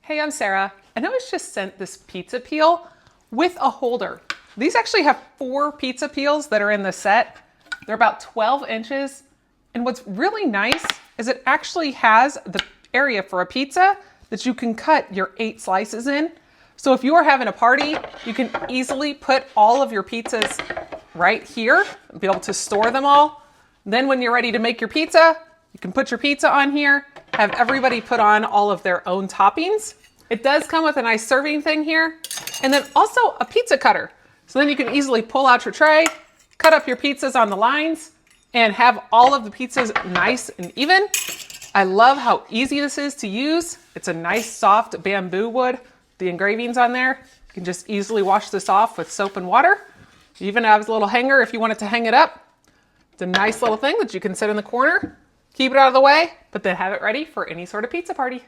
Hey, I'm Sarah, and I was just sent this pizza peel with a holder. These actually have 4 pizza peels that are in the set. They're about 12 inches, and what's really nice is it actually has the area for a pizza that you can cut your 8 slices in. So if you are having a party, you can easily put all of your pizzas right here and be able to store them all. Then when you're ready to make your pizza, you can put your pizza on here, have everybody put on all of their own toppings. It does come with a nice serving thing here, and then also a pizza cutter. So then you can easily pull out your tray, cut up your pizzas on the lines, and have all of the pizzas nice and even. I love how easy this is to use. It's a nice soft bamboo wood. The engravings on there, you can just easily wash this off with soap and water. You even have a little hanger if you wanted to hang it up. It's a nice little thing that you can sit in the corner, keep it out of the way, but then have it ready for any sort of pizza party.